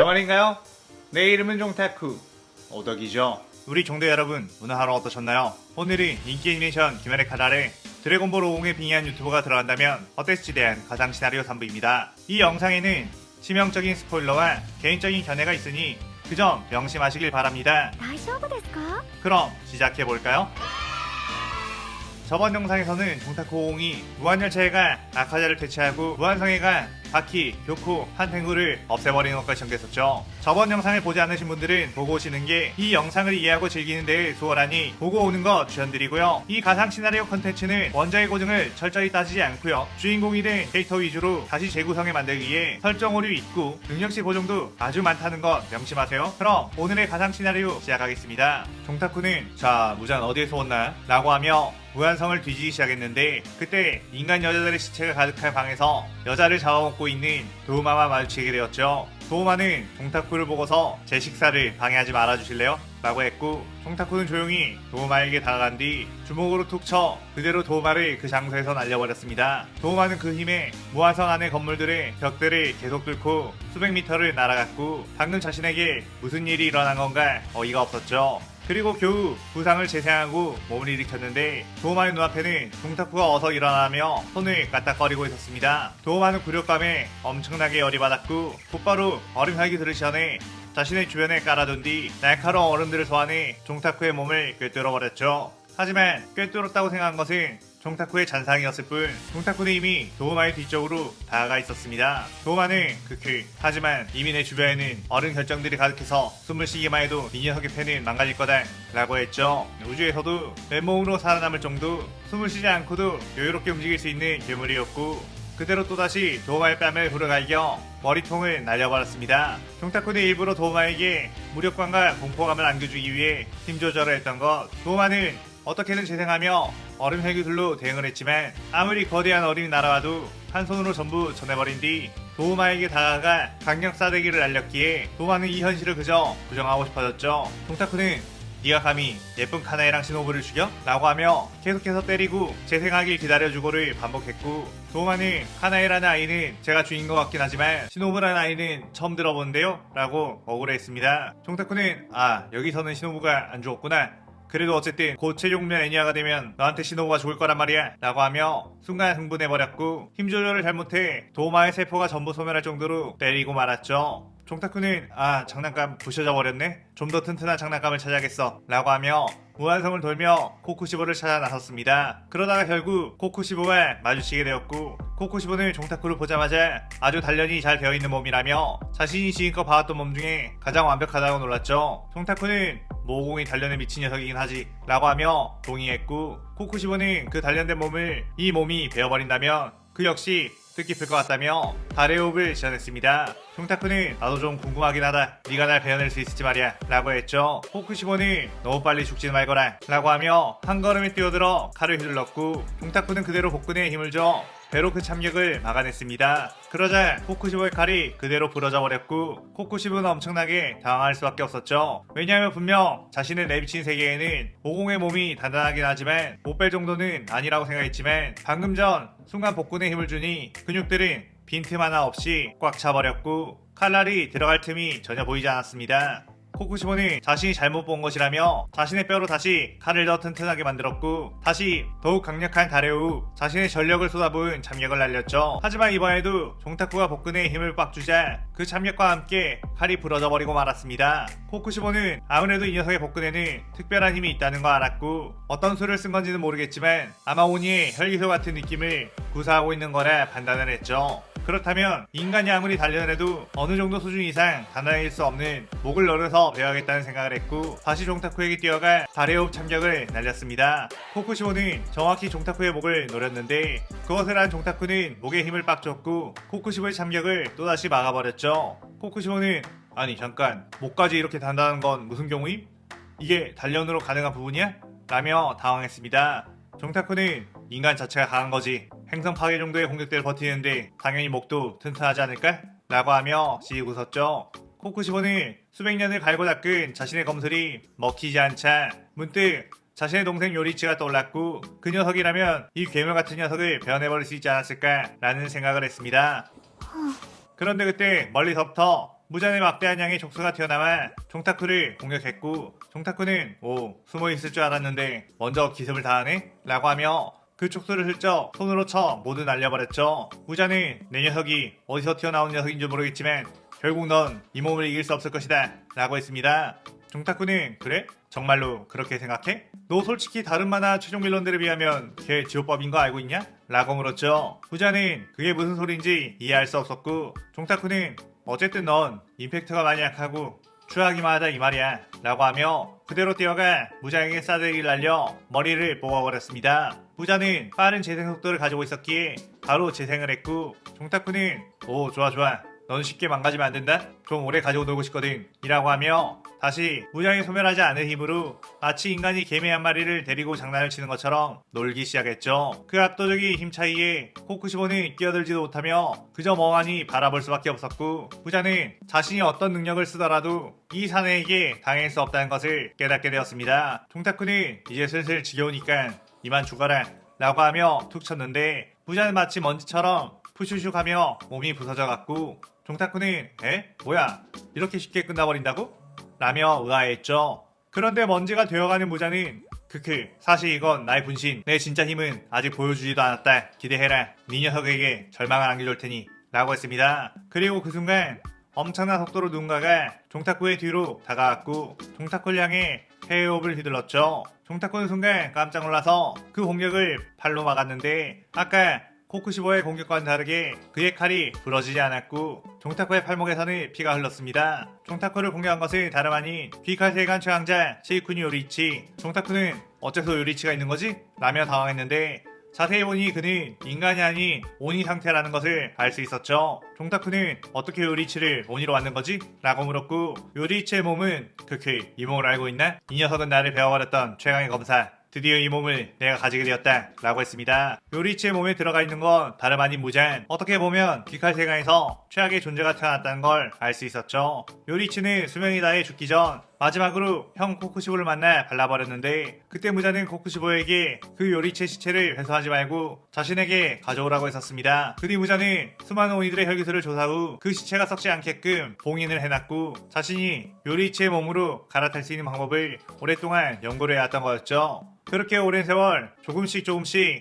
정말인가요? 내 이름은 종타쿠 오덕이죠. 우리 종대 여러분, 오늘 하루 어떠셨나요? 오늘은 인기 애니메이션 김연의 칼날에 드래곤볼 50에 빙의한 유튜버가 들어간다면 어땠을지에 대한 가상 시나리오 3부입니다. 이 영상에는 치명적인 스포일러와 개인적인 견해가 있으니 그 점 명심하시길 바랍니다. 大丈夫ですか? 그럼 시작해볼까요? 저번 영상에서는 종타쿠 50이 무한열차해가 아카자를 퇴치하고 무한성해가 바키, 교쿠, 한탱구를 없애버리는 것까지 전개했었죠. 저번 영상을 보지 않으신 분들은 보고 오시는 게 이 영상을 이해하고 즐기는 데 수월하니 보고 오는 거 추천드리고요. 이 가상 시나리오 컨텐츠는 원작의 고증을 철저히 따지지 않고요. 주인공이 된 캐릭터 위주로 다시 재구성해 만들기 위해 설정 오류 있고 능력치 보정도 아주 많다는 것 명심하세요. 그럼 오늘의 가상 시나리오 시작하겠습니다. 종타쿠는 자 무장 어디에서 왔나? 라고 하며 무한성을 뒤지기 시작했는데 그때 인간 여자들의 시체가 가득한 방에서 여자를 잡아먹고 있는 도우마와 마주치게 되었죠. 도우마는 종타쿠를 보고서 제 식사를 방해하지 말아주실래요? 라고 했고 종타쿠는 조용히 도우마에게 다가간 뒤 주먹으로 툭 쳐 그대로 도우마를 그 장소에서 날려버렸습니다. 도우마는 그 힘에 무한성 안의 건물들의 벽들을 계속 뚫고 수백 미터를 날아갔고 방금 자신에게 무슨 일이 일어난 건가 어이가 없었죠. 그리고 겨우 부상을 재생하고 몸을 일으켰는데 도우마의 눈앞에는 종타쿠가 어서 일어나며 손을 까딱거리고 있었습니다. 도우마는 굴욕감에 엄청나게 열이 받았고 곧바로 얼음혈기 들으시전에 자신의 주변에 깔아둔 뒤 날카로운 얼음들을 소환해 종타쿠의 몸을 꿰뚫어버렸죠. 하지만 꿰뚫었다고 생각한 것은 종타쿠의 잔상이었을 뿐 종타쿠는 이미 도우마의 뒤쪽으로 다가가 있었습니다. 도우마는 하지만 이미 내 주변에는 어른 결정들이 가득해서 숨을 쉬기만 해도 이 녀석의 팬은 망가질 거다 라고 했죠. 우주에서도 맨몸으로 살아남을 정도 숨을 쉬지 않고도 여유롭게 움직일 수 있는 괴물이었고 그대로 또다시 도우마의 뺨을 후려갈겨 머리통을 날려버렸습니다. 종타쿠는 일부러 도우마에게 무력감과 공포감을 안겨주기 위해 힘 조절을 했던 것. 도우마는 어떻게든 재생하며 얼음 혈기들로 대응을 했지만 아무리 거대한 얼음이 날아와도 한 손으로 전부 전해버린 뒤 도우마에게 다가가 강력 싸대기를 날렸기에 도우마는 이 현실을 그저 부정하고 싶어졌죠. 종타쿠는 네가 감히 예쁜 카나에랑 시노부를 죽여? 라고 하며 계속해서 때리고 재생하길 기다려주고를 반복했고 도우마는 카나에라는 아이는 제가 주인 것 같긴 하지만 시노부라는 아이는 처음 들어보는데요? 라고 억울해했습니다. 종타쿠는 여기서는 시노부가 안 죽었구나. 그래도 어쨌든 곧 최종면 애니아가 되면 너한테 시노부가 죽을 거란 말이야 라고 하며 순간 흥분해버렸고 힘 조절을 잘못해 도우마의 세포가 전부 소멸할 정도로 때리고 말았죠. 종타쿠는 장난감 부셔져 버렸네? 좀 더 튼튼한 장난감을 찾아야겠어 라고 하며 무한성을 돌며 코쿠시보를 찾아 나섰습니다. 그러다가 결국 코쿠시보와 마주치게 되었고 코쿠시보는 종타쿠를 보자마자 아주 단련이 잘 되어있는 몸이라며 자신이 지금껏 봐왔던 몸 중에 가장 완벽하다고 놀랐죠. 종타쿠는 모공이 단련에 미친 녀석이긴 하지 라고 하며 동의했고 코쿠시보는 그 단련된 몸을 이 몸이 베어버린다면 그 역시 뜻깊을 것 같다며 달의 호흡을 지어냈습니다. 종타쿠는 나도 좀 궁금하긴 하다. 네가 날 베어낼 수 있을지 말이야 라고 했죠. 코쿠시보는 너무 빨리 죽지는 말거라 라고 하며 한 걸음에 뛰어들어 칼을 휘둘렀고 종타쿠는 그대로 복근에 힘을 줘 배로 그 참격을 막아냈습니다. 그러자 코쿠시보의 칼이 그대로 부러져 버렸고 코쿠시보는 엄청나게 당황할 수밖에 없었죠. 왜냐하면 분명 자신의 내비친 세계에는 오공의 몸이 단단하긴 하지만 못 뺄 정도는 아니라고 생각했지만 방금 전 순간 복근에 힘을 주니 근육들은 빈틈 하나 없이 꽉 차버렸고 칼날이 들어갈 틈이 전혀 보이지 않았습니다. 코쿠시보는 자신이 잘못 본 것이라며 자신의 뼈로 다시 칼을 더 튼튼하게 만들었고 다시 더욱 강력한 달의 후 자신의 전력을 쏟아부은 참력을 날렸죠. 하지만 이번에도 종타쿠가 복근에 힘을 빡 주자 그 참력과 함께 칼이 부러져 버리고 말았습니다. 코쿠시보는 아무래도 이 녀석의 복근에는 특별한 힘이 있다는 거 알았고 어떤 수를 쓴 건지는 모르겠지만 아마 오니의 혈기소 같은 느낌을 구사하고 있는 거라 판단을 했죠. 그렇다면 인간이 아무리 단련해도 어느 정도 수준 이상 단단해질 수 없는 목을 노려서 배워야겠다는 생각을 했고 다시 종타쿠에게 뛰어가 달의 호흡 참격을 날렸습니다. 코쿠시보는 정확히 종타쿠의 목을 노렸는데 그것을 한 종타쿠는 목에 힘을 빡 줬고 코쿠시보의 참격을 또다시 막아버렸죠. 코쿠시보는 아니 잠깐 목까지 이렇게 단단한 건 무슨 경우임? 이게 단련으로 가능한 부분이야? 라며 당황했습니다. 종타쿠는 인간 자체가 강한 거지 행성 파괴 정도의 공격대를 버티는데 당연히 목도 튼튼하지 않을까? 라고 하며 씩 웃었죠. 코쿠시보는 수백 년을 갈고 닦은 자신의 검술이 먹히지 않자 문득 자신의 동생 요리치가 떠올랐고 그 녀석이라면 이 괴물 같은 녀석을 베어내버릴 수 있지 않았을까 라는 생각을 했습니다. 그런데 그때 멀리서부터 무잔의 막대한 양의 족수가 튀어나와 종타쿠를 공격했고 종타쿠는 숨어있을 줄 알았는데 먼저 기습을 다하네? 라고 하며 그 촉수를 슬쩍 손으로 쳐 모두 날려버렸죠. 무자는 내 녀석이 어디서 튀어나온 녀석인 줄 모르겠지만 결국 넌 이 몸을 이길 수 없을 것이다 라고 했습니다. 종타쿠는 그래? 정말로 그렇게 생각해? 너 솔직히 다른 만화 최종 빌런들에 비하면 걔 지옥법인 거 알고 있냐? 라고 물었죠. 무자는 그게 무슨 소린지 이해할 수 없었고 종타쿠는 어쨌든 넌 임팩트가 많이 약하고 추하기만 하다 이 말이야 라고 하며 그대로 뛰어가 무자에게 싸대기를 날려 머리를 뽑아버렸습니다. 무자는 빠른 재생 속도를 가지고 있었기에 바로 재생을 했고 종타쿠는 좋아 넌 쉽게 망가지면 안 된다. 좀 오래 가지고 놀고 싶거든 이라고 하며 다시 무장이 소멸하지 않은 힘으로 마치 인간이 개미 한 마리를 데리고 장난을 치는 것처럼 놀기 시작했죠. 그 압도적인 힘 차이에 코쿠시보는 끼어들지도 못하며 그저 멍하니 바라볼 수밖에 없었고 무자는 자신이 어떤 능력을 쓰더라도 이 사내에게 당할 수 없다는 것을 깨닫게 되었습니다. 종타쿠는 이제 슬슬 지겨우니까 이만 죽어라 라고 하며 툭 쳤는데 무자는 마치 먼지처럼 푸슈슉 하며 몸이 부서져갔고 종타쿠는 뭐야 이렇게 쉽게 끝나버린다고? 라며 의아해했죠. 그런데 먼지가 되어가는 무자는 사실 이건 나의 분신 내 진짜 힘은 아직 보여주지도 않았다 기대해라 네 녀석에게 절망을 안겨줄 테니 라고 했습니다. 그리고 그 순간 엄청난 속도로 누군가가 종타쿠의 뒤로 다가왔고 종타쿠를 향해 헤어업을 휘둘렀죠. 종타쿠는 순간 깜짝 놀라서 그 공격을 팔로 막았는데 아까 코쿠시보의 공격과는 다르게 그의 칼이 부러지지 않았고 종타쿠의 팔목에서는 피가 흘렀습니다. 종타쿠를 공격한 것은 다름 아닌 귀칼 세관 최강자 세이쿠니 요리치. 종타쿠는 어째서 요리치가 있는 거지? 라며 당황했는데 자세히 보니 그는 인간이 아닌 오니 상태라는 것을 알 수 있었죠. 종타쿠는 어떻게 요리치를 오니로 만든 거지? 라고 물었고 요리치의 몸은 이 몸을 알고 있나? 이 녀석은 나를 배워버렸던 최강의 검사 드디어 이 몸을 내가 가지게 되었다 라고 했습니다. 요리치의 몸에 들어가 있는 건 다름 아닌 무잔. 어떻게 보면 귀칼 세상에서 최악의 존재가 태어났다는 걸 알 수 있었죠. 요리치는 수명이 다해 죽기 전 마지막으로 형 코쿠시보를 만나 발라버렸는데 그때 무자는 코쿠시보에게 그 요리치의 시체를 회수하지 말고 자신에게 가져오라고 했었습니다. 그 뒤 무자는 수많은 오니들의 혈기술을 조사 후 그 시체가 썩지 않게끔 봉인을 해놨고 자신이 요리치의 몸으로 갈아탈 수 있는 방법을 오랫동안 연구를 해왔던 거였죠. 그렇게 오랜 세월 조금씩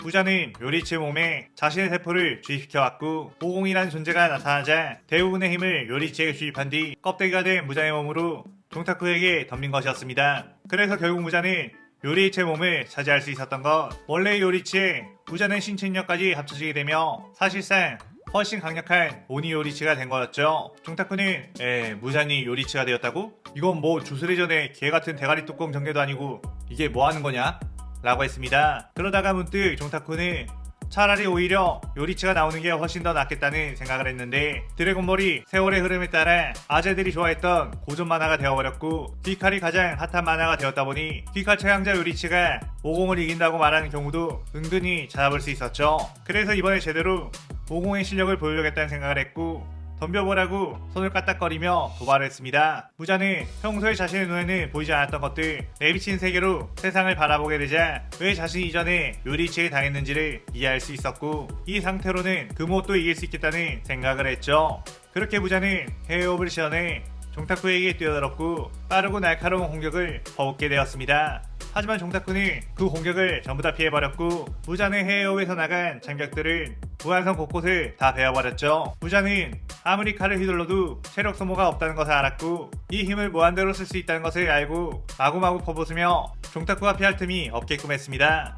무자는 요리치의 몸에 자신의 세포를 주입시켜왔고 오공이라는 존재가 나타나자 대부분의 힘을 요리치에게 주입한 뒤 껍데기가 된 무자의 몸으로 종타쿠에게 덤빈 것이었습니다. 그래서 결국 무자는 요리치의 몸을 차지할 수 있었던 것. 원래 요리치의 무자는 신체 능력까지 합쳐지게 되며 사실상 훨씬 강력한 오니 요리치가 된 거였죠. 종타쿠는 무자니 요리치가 되었다고? 이건 뭐 주술의 전에 개같은 대가리 뚜껑 전개도 아니고 이게 뭐 하는 거냐? 라고 했습니다. 그러다가 문득 종타쿠는 차라리 오히려 요리치가 나오는 게 훨씬 더 낫겠다는 생각을 했는데 드래곤볼이 세월의 흐름에 따라 아재들이 좋아했던 고전 만화가 되어버렸고 귀칼이 가장 핫한 만화가 되었다 보니 귀칼 최강자 요리치가 오공을 이긴다고 말하는 경우도 은근히 찾아볼 수 있었죠. 그래서 이번에 제대로 오공의 실력을 보여주겠다는 생각을 했고 덤벼보라고 손을 까딱거리며 도발을 했습니다. 무자는 평소에 자신의 눈에는 보이지 않았던 것들 내비친 세계로 세상을 바라보게 되자 왜 자신이 이전에 요리치에 당했는지를 이해할 수 있었고 이 상태로는 그 무엇도 이길 수 있겠다는 생각을 했죠. 그렇게 무자는 헤어업을 시연해 종타쿠에게 뛰어들었고 빠르고 날카로운 공격을 퍼붓게 되었습니다. 하지만 종타쿠는 그 공격을 전부 다 피해버렸고 무자는 헤어업에서 나간 장벽들을 무한성 곳곳을 다 베어버렸죠. 무자는 아무리 칼을 휘둘러도 체력 소모가 없다는 것을 알았고 이 힘을 무한대로 쓸 수 있다는 것을 알고 마구마구 퍼붓으며 종타쿠가 피할 틈이 없게끔 했습니다.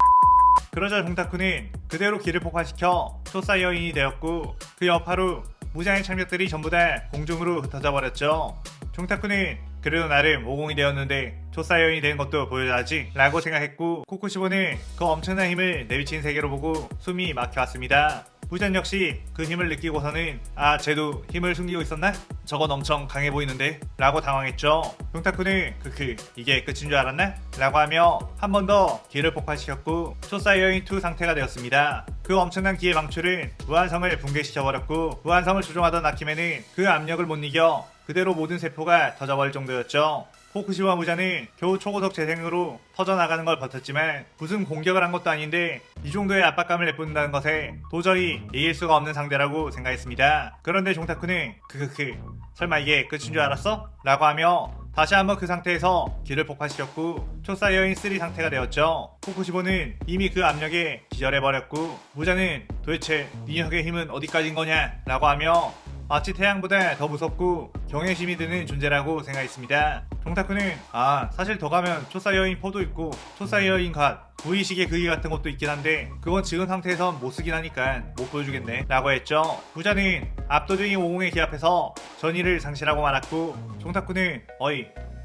그러자 종타쿠는 그대로 길을 폭발시켜 초사 여인이 되었고 그 여파로 무장의 장벽들이 전부 다 공중으로 흩어져 버렸죠. 종타쿠는 그래도 나름 오공이 되었는데 초사 여인이 된 것도 보여야지 라고 생각했고 코쿠시보는 그 엄청난 힘을 내비친 세계로 보고 숨이 막혀왔습니다. 무잔 역시 그 힘을 느끼고서는 쟤도 힘을 숨기고 있었나? 저건 엄청 강해 보이는데? 라고 당황했죠. 종타쿠는 이게 끝인 줄 알았나? 라고 하며 한 번 더 기를 폭발시켰고 초사이어인2 상태가 되었습니다. 그 엄청난 기의 방출은 무한성을 붕괴시켜버렸고 무한성을 조종하던 아키메는 그 압력을 못 이겨 그대로 모든 세포가 터져버릴 정도였죠. 포쿠시와 무자는 겨우 초고속 재생으로 터져나가는 걸 버텼지만 무슨 공격을 한 것도 아닌데 이 정도의 압박감을 내뿜는다는 것에 도저히 이길 수가 없는 상대라고 생각했습니다. 그런데 종타쿠는 설마 이게 끝인 줄 알았어? 라고 하며 다시 한번 그 상태에서 기를 폭파시켰고 초사이어인 3 상태가 되었죠. 포쿠시보는 이미 그 압력에 기절해버렸고 무자는 도대체 네 녀석의 힘은 어디까지인 거냐 라고 하며 마치 태양보다 더 무섭고 경외심이 드는 존재라고 생각했습니다. 종타쿠는 사실 더 가면 초사이어인 4도 있고 초사이어인 갓 무의식의 크기 같은 것도 있긴 한데 그건 지금 상태에선 못 쓰긴 하니까 못 보여주겠네 라고 했죠. 무자는 압도적인 50의 기 앞에서 전의를 상실하고 말았고 종타쿠는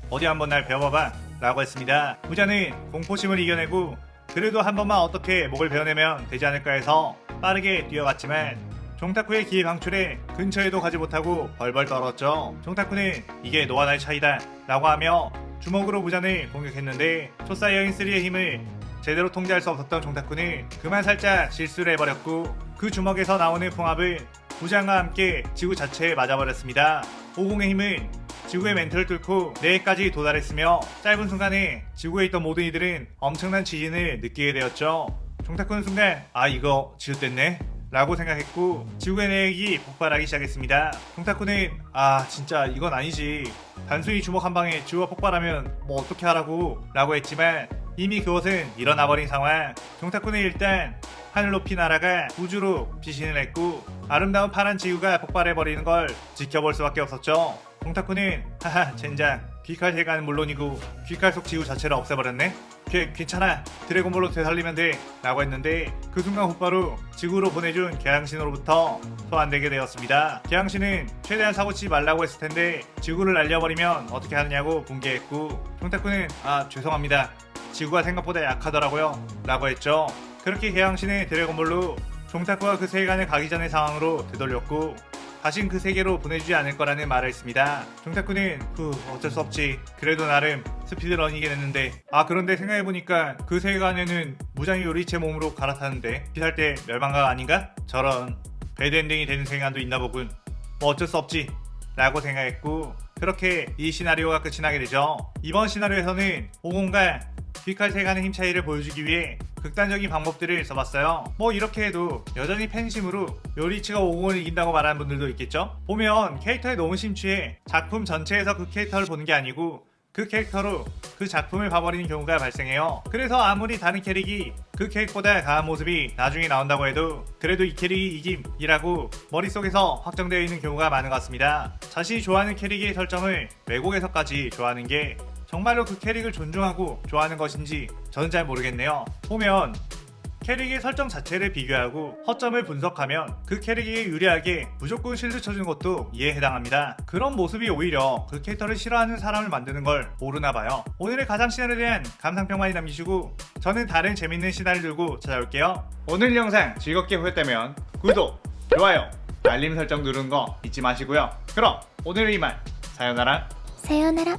어디 한번 날 배워봐봐 라고 했습니다. 무자는 공포심을 이겨내고 그래도 한 번만 어떻게 목을 베어내면 되지 않을까 해서 빠르게 뛰어갔지만 종타쿠의 기회 방출에 근처에도 가지 못하고 벌벌 떨었죠. 종타쿠는 이게 너와 나의 차이다 라고 하며 주먹으로 무잔을 공격했는데 초사이어인 3의 힘을 제대로 통제할 수 없었던 종타쿠는 그만 살짝 실수를 해버렸고 그 주먹에서 나오는 풍압을 무장과 함께 지구 자체에 맞아버렸습니다. 50의 힘은 지구의 멘트를 뚫고 뇌에까지 도달했으며 짧은 순간에 지구에 있던 모든 이들은 엄청난 지진을 느끼게 되었죠. 종타쿠는 순간 이거 지읒됐네 라고 생각했고 지구의 내액이 폭발하기 시작했습니다. 종타쿠는 진짜 이건 아니지, 단순히 주먹 한 방에 지구가 폭발하면 뭐 어떻게 하라고 라고 했지만 이미 그것은 일어나버린 상황. 종타쿠는 일단 하늘 높이 날아가 우주로 피신을 했고 아름다운 파란 지구가 폭발해버리는 걸 지켜볼 수밖에 없었죠. 종타쿠는 젠장, 귀칼 세가는 물론이고 귀칼 속 지구 자체를 없애버렸네? 괜찮아, 드래곤볼로 되살리면 돼 라고 했는데 그 순간 곧바로 지구로 보내준 개항신으로부터 소환되게 되었습니다. 개항신은 최대한 사고치지 말라고 했을 텐데 지구를 날려버리면 어떻게 하느냐고 분개했고 종타쿠는 죄송합니다, 지구가 생각보다 약하더라고요 라고 했죠. 그렇게 개항신은 드래곤볼로 종타쿠가 그 세계관에 가기 전의 상황으로 되돌렸고 다신 그 세계로 보내주지 않을 거라는 말을 했습니다. 종타쿠는 어쩔 수 없지, 그래도 나름 스피드런이긴 했는데 그런데 생각해보니까 그 세계관에는 무장이 요리체 몸으로 갈아타는데 비살 때 멸망각 아닌가? 저런 배드엔딩이 되는 세계관도 있나 보군. 뭐 어쩔 수 없지 라고 생각했고 그렇게 이 시나리오가 끝이 나게 되죠. 이번 시나리오에서는 오공과 귀칼 세계관의 힘 차이를 보여주기 위해 극단적인 방법들을 써봤어요. 뭐 이렇게 해도 여전히 팬심으로 요리치가 50을 이긴다고 말하는 분들도 있겠죠. 보면 캐릭터에 너무 심취해 작품 전체에서 그 캐릭터를 보는 게 아니고 그 캐릭터로 그 작품을 봐버리는 경우가 발생해요. 그래서 아무리 다른 캐릭이 그 캐릭보다 강한 모습이 나중에 나온다고 해도 그래도 이 캐릭이 이김이라고 머릿속에서 확정되어 있는 경우가 많은 것 같습니다. 자신이 좋아하는 캐릭의 설정을 왜곡해서까지 좋아하는 게 정말로 그 캐릭을 존중하고 좋아하는 것인지 저는 잘 모르겠네요. 보면 캐릭의 설정 자체를 비교하고 허점을 분석하면 그 캐릭에게 유리하게 무조건 실드 쳐주는 것도 이해에 해당합니다. 그런 모습이 오히려 그 캐릭터를 싫어하는 사람을 만드는 걸 모르나봐요. 오늘의 가상 시나리오에 대한 감상평 많이 남기시고 저는 다른 재밌는 시나리오 들고 찾아올게요. 오늘 영상 즐겁게 보셨다면 구독, 좋아요, 알림 설정 누르는 거 잊지 마시고요. 그럼 오늘은 이만, 사요나라.さようなら。